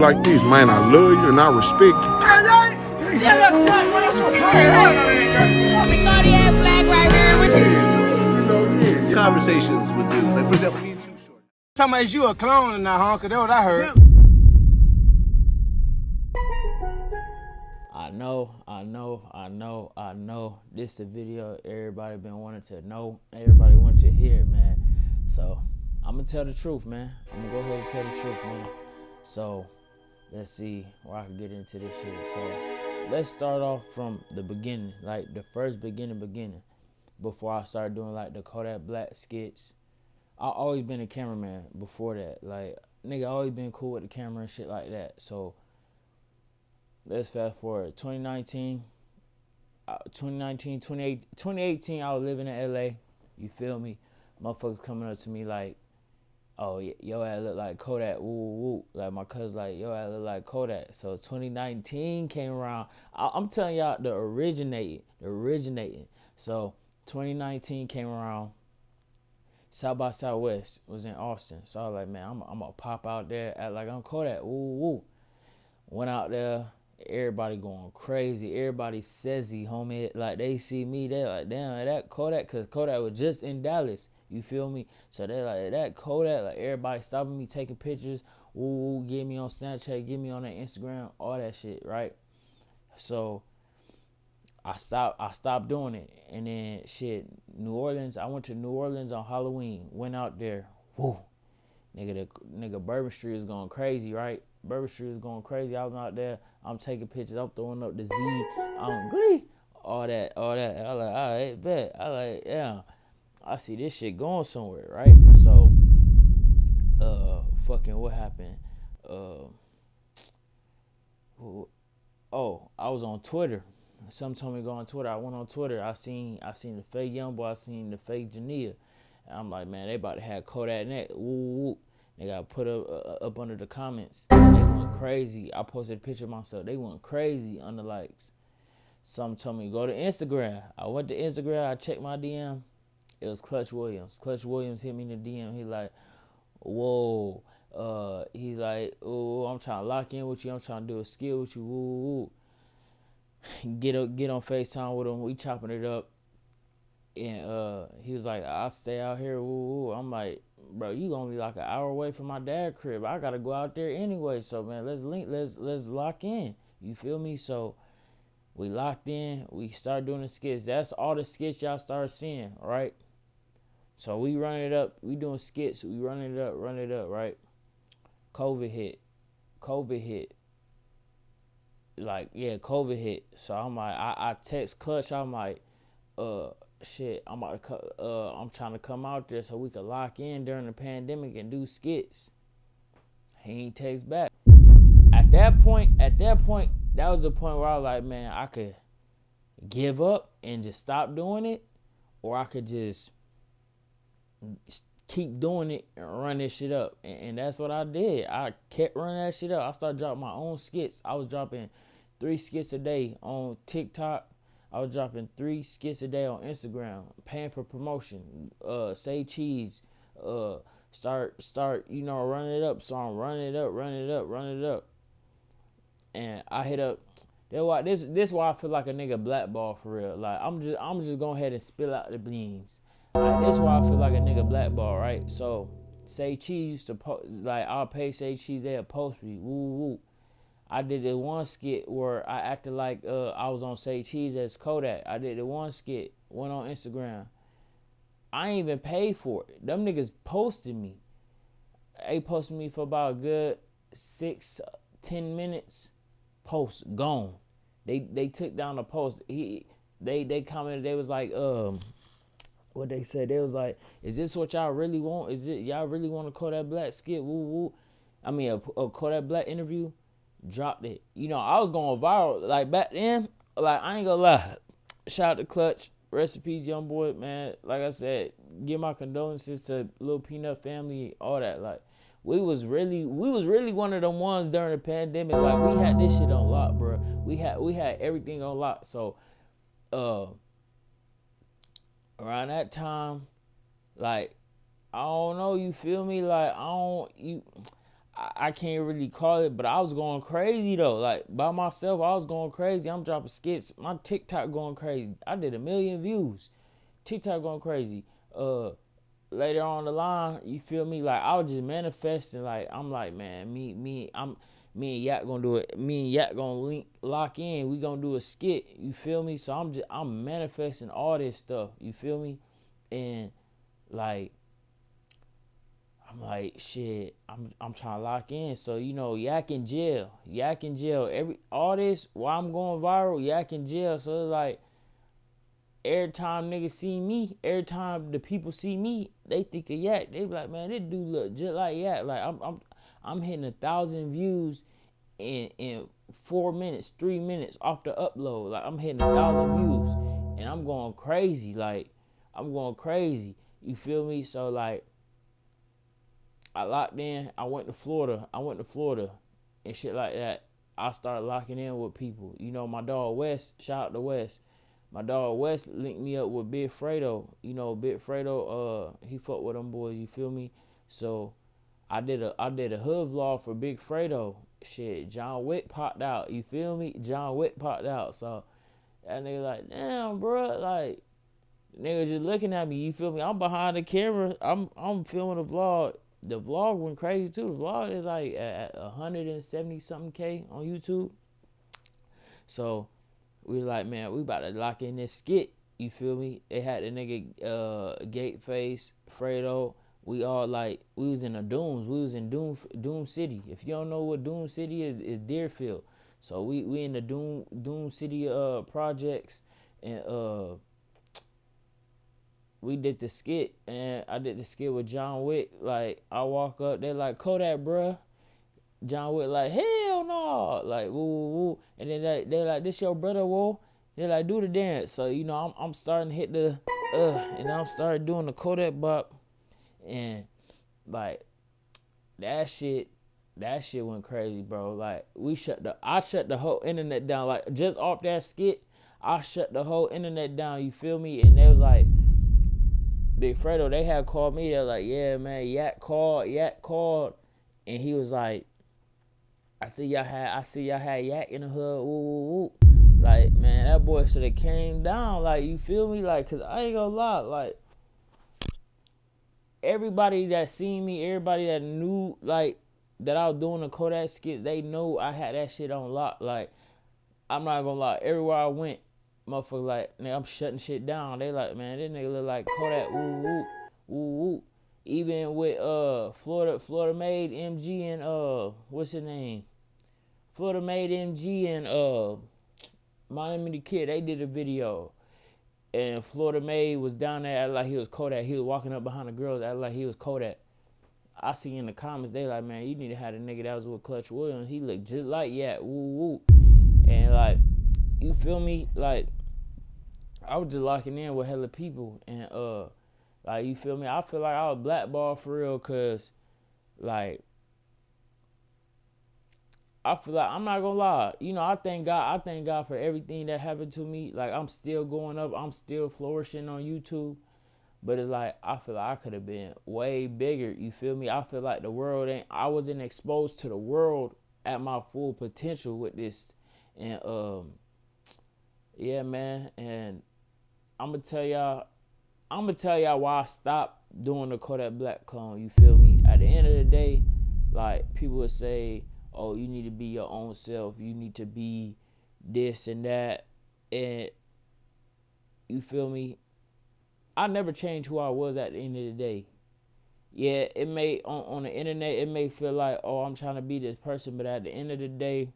Like this, man, I love you and I respect you. Conversations with dudes. Like, for example, me and Too Short. Talking about you a clone now, huh? Cause that's what I heard. I know. This the video everybody been wanting to know. Everybody wanted to hear, man. So I'm gonna tell the truth, man. I'm gonna go ahead and tell the truth, man. So let's see where I can get into this shit. So let's start off from the beginning, like the first beginning. Before I started doing like the Kodak Black skits, I always been a cameraman before that. Like, nigga, always been cool with the camera and shit like that. So let's fast forward. 2018, I was living in LA. You feel me? Motherfuckers coming up to me like, oh, yo ass look like Kodak, woo, woo, woo. Like, my cousin like, yo ass look like Kodak. So 2019 came around. I'm telling y'all the originating. So 2019 came around. South by Southwest was in Austin. So I was like, man, I'm gonna pop out there, act like I'm Kodak, woo, woo, woo. Went out there. Everybody going crazy. Everybody says he, homie. Like, they see me, they like, damn, that Kodak, because Kodak was just in Dallas. You feel me? So they like, that Kodak, like, everybody stopping me, taking pictures. Ooh, get me on Snapchat, get me on that Instagram, all that shit, right? So I stopped doing it. And then shit, New Orleans, I went to New Orleans on Halloween. Went out there. Woo. Nigga, Bourbon Street is going crazy, right? Bourbon Street is going crazy. I was out there. I'm taking pictures. I'm throwing up the Z. I'm Glee. All that. I like, all right, bet. I like, yeah. I see this shit going somewhere, right? So, fucking what happened? I was on Twitter. Some told me to go on Twitter. I went on Twitter. I seen the fake Youngboy. I seen the fake Jania. And I'm like, man, they about to have Kodak neck. Woo. They got put up under the comments. They went crazy. I posted a picture of myself. They went crazy on the likes. Some told me go to Instagram. I went to Instagram. I checked my DM. It was Clutch Williams. Clutch Williams hit me in the DM. He like, whoa. He's like, oh, I'm trying to lock in with you. I'm trying to do a skill with you. Woo. Get on FaceTime with him. We chopping it up. And he was like, I'll stay out here. Woo. I'm like, bro, you only like an hour away from my dad's crib. I gotta go out there anyway. So man, let's lock in. You feel me? So we locked in. We start doing the skits. That's all the skits y'all start seeing, right? So we running it up. We doing skits. We running it up, right? COVID hit. Like, yeah, COVID hit. So I'm like, I text Clutch. I'm like, shit, I'm trying to come out there so we could lock in during the pandemic and do skits. He ain't text back. At that point, that was the point where I was like, man, I could give up and just stop doing it, or I could just keep doing it and run this shit up. And that's what I did. I kept running that shit up. I started dropping my own skits. I was dropping 3 skits a day on TikTok. I was dropping 3 skits a day on Instagram, paying for promotion. Say cheese. Start, running it up. So I'm running it up. And I hit up. This why I feel like a nigga blackball for real. Like, I'm just going ahead and spill out the beans. Like, this why I feel like a nigga blackball, right? So Say Cheese used to post, like, I'll pay Say Cheese, they'll post me. Woo. I did the one skit where I acted like I was on Say Cheese as Kodak. I did the one skit, went on Instagram. I ain't even paid for it. Them niggas posted me. They posted me for about a good 6-10 minutes. Post gone. They took down the post. They commented. They was like, what they said? They was like, is this what y'all really want? Is it y'all really want a Kodak Black skit? Woo. I mean, a Kodak Black interview. Dropped it. I was going viral. Like, back then, like, I ain't gonna lie. Shout out to Clutch. Recipes, young boy, man. Like I said, give my condolences to Lil Peanut family, all that. Like, we was really one of them ones during the pandemic. Like, we had this shit on lock, bro. We had everything on lock. So, around that time, like, I don't know, you feel me? Like, I can't really call it, but I was going crazy though. Like by myself, I was going crazy. I'm dropping skits. My TikTok going crazy. I did 1 million views. TikTok going crazy. Later on the line, you feel me? Like I was just manifesting. Like I'm like, man, me and Yak gonna do it. Me and Yak gonna lock in. We gonna do a skit. You feel me? So I'm manifesting all this stuff. You feel me? And like I'm like, shit, I'm trying to lock in. So, you know, Yak in jail. All this while I'm going viral, Yak in jail. So it's like every time niggas see me, every time the people see me, they think of Yak. They be like, man, this dude look just like Yak. Like I'm hitting 1,000 views in 4 minutes, 3 minutes off the upload. Like I'm hitting 1,000 views. And I'm going crazy. Like, I'm going crazy. You feel me? So like I locked in. I went to Florida and shit like that. I started locking in with people. You know, my dog West, shout out to West. My dog West linked me up with Big Fredo. You know, Big Fredo, he fucked with them boys, you feel me? So I did a hood vlog for Big Fredo. Shit, John Wick popped out, you feel me? John Wick popped out. So that nigga like, damn, bro, like nigga just looking at me, you feel me? I'm behind the camera. I'm filming the vlog. The vlog went crazy too. The vlog is like at 170 something K on YouTube. So we like, man, we about to lock in this skit. You feel me? They had the nigga Gateface, Fredo. We all like, we was in the Dooms. We was in Doom City. If you don't know what Doom City is, it's Deerfield. So we in the Doom City projects, and we did the skit, and I did the skit with John Wick. Like, I walk up, they like, Kodak, bruh. John Wick like, hell no. Like, woo, woo, woo. And then they like, this your brother, whoa. They like, do the dance. So, you know, I'm starting to hit the, and I'm starting doing the Kodak bop. And, like, that shit went crazy, bro. Like, I shut the whole internet down. Like, just off that skit, I shut the whole internet down, you feel me? And they was like, Big Fredo, they had called me. They're like, yeah, man, Yak called. And he was like, I see y'all had Yak in the hood. Woo, woo, woo. Like, man, that boy should have came down. Like, you feel me? Like, cause I ain't gonna lie. Like, everybody that seen me, everybody that knew, like, that I was doing the Kodak skits, they know I had that shit on lock. Like, I'm not gonna lie. Everywhere I went, motherfucker like, nigga, I'm shutting shit down. They like, man, this nigga look like Kodak. Woo, woo, woo, woo. Even with Florida Made MG and what's his name? Florida Made MG and Miami the Kid, they did a video. And Florida Made was down there acting like he was Kodak. He was walking up behind the girls acting like he was Kodak. I see in the comments, they like, man, you need to have a nigga that was with Clutch Williams. He looked just like Yak. Woo, woo. And like, you feel me? Like, I was just locking in with hella people. And like, you feel me? I feel like I was blackballed for real, cause like, I feel like, I'm not gonna lie, you know, I thank God for everything that happened to me. Like, I'm still going up, I'm still flourishing on YouTube. But it's like, I feel like I could have been way bigger, you feel me? I feel like I wasn't exposed to the world at my full potential with this. And yeah, man, and I'm gonna tell y'all why I stopped doing the Kodak Black clone, you feel me? At the end of the day, like, people would say, oh, you need to be your own self, you need to be this and that, and you feel me? I never changed who I was at the end of the day. Yeah, it may, on the internet, it may feel like, oh, I'm trying to be this person, but at the end of the day,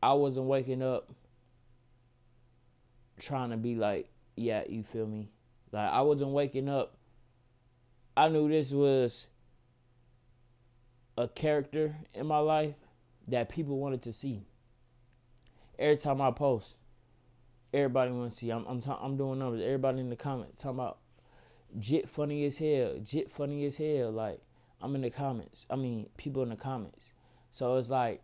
I wasn't waking up trying to be like, yeah, you feel me? Like, I wasn't waking up. I knew this was a character in my life that people wanted to see. Every time I post, everybody want to see. I'm doing numbers. Everybody in the comments talking about Jit funny as hell. Jit funny as hell. Like, I'm in the comments. I mean, people in the comments. So it's like,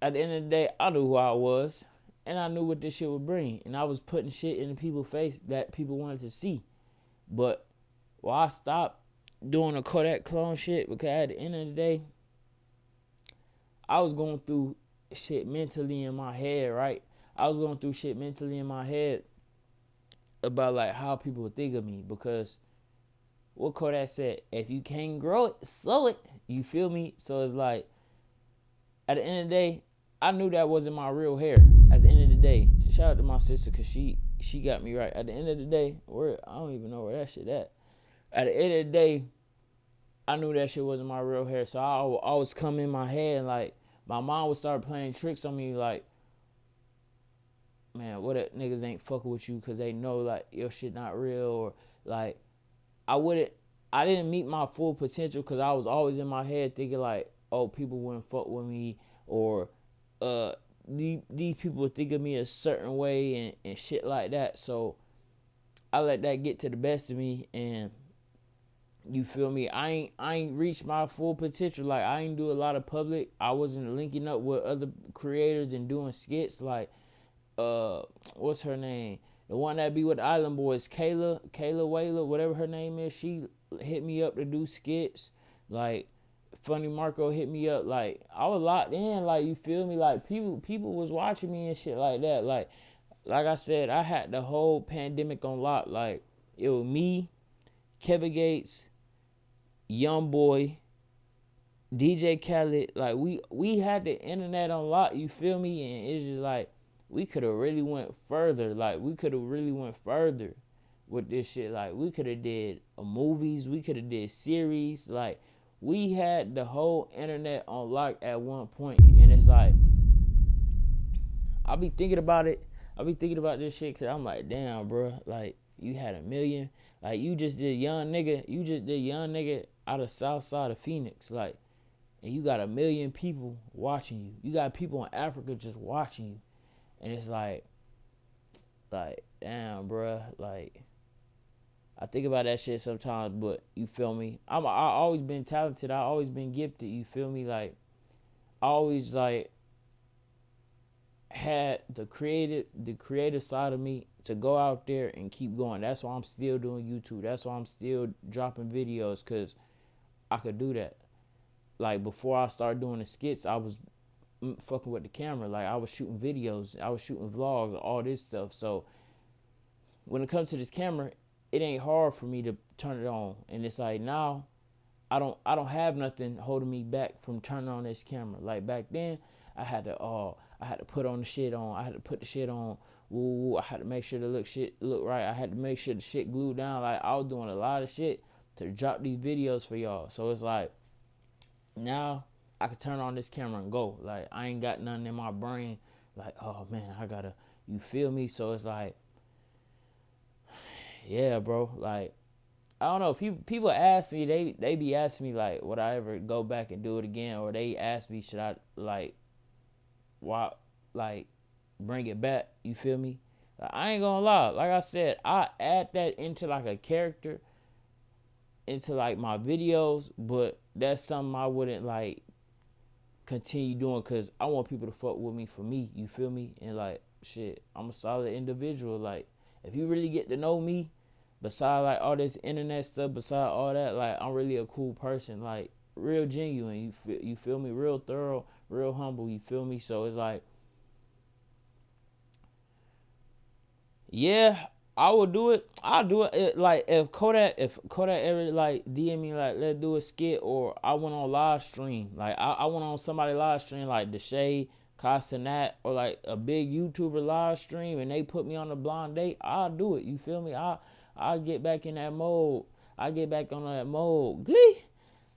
at the end of the day, I knew who I was, and I knew what this shit would bring. And I was putting shit in people's face that people wanted to see. But while I stopped doing the Kodak clone shit, because at the end of the day, I was going through shit mentally in my head, right? I was going through shit mentally in my head about like how people would think of me, because what Kodak said, if you can't grow it, slow it. You feel me? So it's like, at the end of the day, I knew that wasn't my real hair. At the end of the day, shout out to my sister, because she got me right. At the end of the day, I don't even know where that shit at. At the end of the day, I knew that shit wasn't my real hair. So I would always come in my head, like, my mom would start playing tricks on me, like, man, what if niggas ain't fucking with you because they know, like, your shit not real, or, like, I didn't meet my full potential because I was always in my head thinking, like, oh, people wouldn't fuck with me, or these people would think of me a certain way and shit like that. So I let that get to the best of me, and you feel me? I ain't reached my full potential. Like, I ain't do a lot of public. I wasn't linking up with other creators and doing skits. Like, what's her name? The one that be with the Island Boys, Kayla Wayla, whatever her name is. She hit me up to do skits. Like, Funny Marco hit me up. Like, I was locked in. Like, you feel me? Like, people was watching me and shit like that. Like I said, I had the whole pandemic on lock. Like, it was me, Kevin Gates, Young Boy, DJ Khaled. Like, we had the internet on lock, you feel me? And it's just like, we could have really went further. Like, we could have really went further with this shit. Like, we could have did movies, we could have did series. Like, we had the whole internet on lock at one point. And it's like, I be thinking about it. I be thinking about this shit because I'm like, damn, bro. Like, you had 1 million. Like, you just did young nigga out of south side of Phoenix. Like, and you got 1 million people watching you. You got people in Africa just watching you. And it's like, damn, bro. Like, I think about that shit sometimes, but you feel me? I always been talented. I always been gifted. You feel me? Like, I always, like, had the creative side of me to go out there and keep going. That's why I'm still doing YouTube. That's why I'm still dropping videos, because I could do that. Like, before I started doing the skits, I was fucking with the camera. Like, I was shooting videos, I was shooting vlogs, all this stuff. So when it comes to this camera, it ain't hard for me to turn it on. And it's like, now I don't have nothing holding me back from turning on this camera. Like, back then, I had to put on the shit on. I had to put the shit on. Woo, I had to make sure the look right. I had to make sure the shit glued down. Like, I was doing a lot of shit to drop these videos for y'all. So it's like, now I can turn on this camera and go. Like, I ain't got nothing in my brain. Like, oh man, I gotta, you feel me? So it's like, yeah, bro. Like, I don't know. People ask me, they be asking me, like, would I ever go back and do it again? Or they ask me, should I, like, why, like, bring it back? You feel me? Like, I ain't gonna lie. Like I said, I add that into, like, a character, into, like, my videos, but that's something I wouldn't, like, continue doing, because I want people to fuck with me for me. You feel me? And, like, shit, I'm a solid individual. Like, if you really get to know me, beside, like, all this internet stuff, beside all that, like, I'm really a cool person. Like, real genuine. You feel me? Real thorough, real humble. You feel me? So it's like, yeah, I would do it. I'll do it. Like, if Kodak ever, like, DM me, like, let's do a skit, or I went on live stream. Like, I went on somebody live stream, like Deshae, Casanat, or like a big YouTuber live stream, and they put me on a blind date, I'll do it. You feel me? I'll get back in that mode. I get back on that mode. Glee.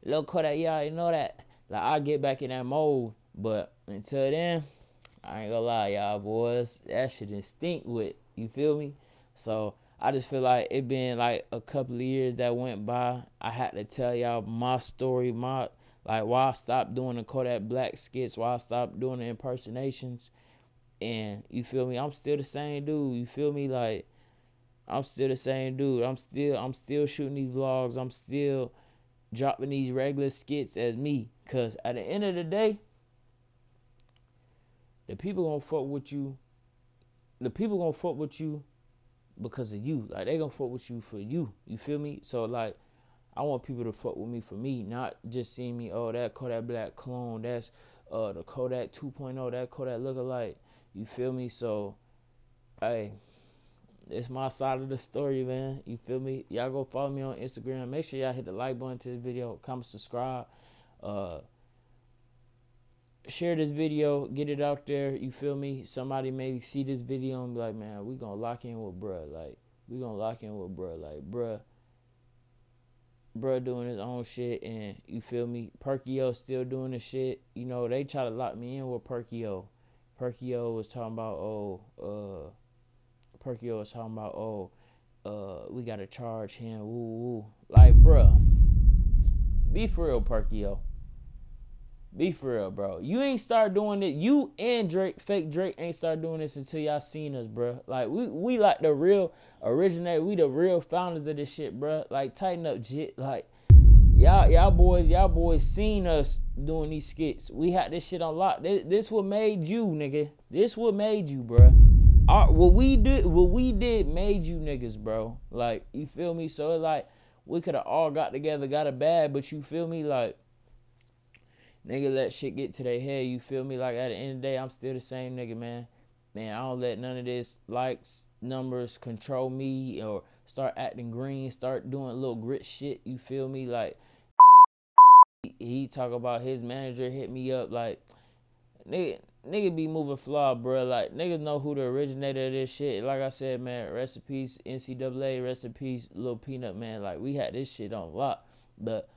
Lil Kodak, you already know that. Like, I'll get back in that mode. But until then, I ain't gonna lie, y'all boys. That shit instinct with. You feel me? So I just feel like it been like a couple of years that went by. I had to tell y'all my story, why I stopped doing the Kodak Black skits, why I stopped doing the impersonations. And you feel me? I'm still the same dude. You feel me? Like, I'm still the same dude. I'm still shooting these vlogs. I'm still dropping these regular skits as me. Cause at the end of the day, the people gonna fuck with you. The people gonna fuck with you because of you. Like, they gonna fuck with you for you. You feel me? So, like, I want people to fuck with me for me, not just seeing me, oh, that Kodak Black clone, that's the Kodak 2.0, that Kodak lookalike. You feel me? So, hey, it's my side of the story, man. You feel me? Y'all go follow me on Instagram. Make sure y'all hit the like button to this video, comment, subscribe. Share this video, get it out there. You feel me? Somebody may see this video and be like, man, we gonna lock in with bruh. Like, we gonna lock in with bruh. Like, bruh doing his own shit, and you feel me? Perkio still doing the shit. You know, they try to lock me in with Perkio. Perkio was talking about, we gotta charge him. Woo. Like, bruh, be for real, Perkio. Be for real, bro. You ain't start doing it. You and Drake, fake Drake, ain't start doing this until y'all seen us, bro. Like, we like the real originator. We the real founders of this shit, bro. Like, tighten up, jit. Like, y'all boys seen us doing these skits. We had this shit on lock. This what made you, nigga. This what made you, bro. What we did made you niggas, bro. Like, you feel me? So it's like, we could have all got together, got a bag, but you feel me? Like, nigga let shit get to their head, you feel me? Like, at the end of the day, I'm still the same nigga, man. Man, I don't let none of this likes, numbers control me or start acting green, start doing little grit shit, you feel me? Like, he talk about his manager hit me up, like, nigga be moving flawed, bro. Like, niggas know who the originator of this shit. Like I said, man, rest in peace, NCAA, rest in peace, Lil Peanut, man. Like, we had this shit on lock, but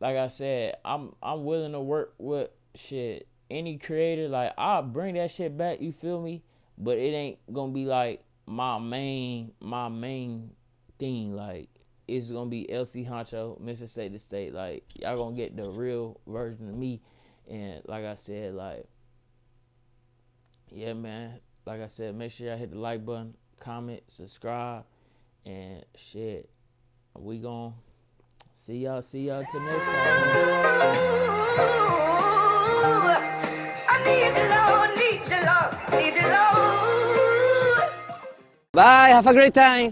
like I said, I'm willing to work with shit, any creator. Like, I'll bring that shit back, you feel me? But it ain't gonna be like my main thing. Like, it's gonna be LCHUNCHO, Mr. State to State. Like, y'all gonna get the real version of me. And like I said, like, yeah, man. Like I said, make sure y'all hit the like button, comment, subscribe, and shit. We gon' see y'all till next time. I need your love, need your love. Bye, have a great time.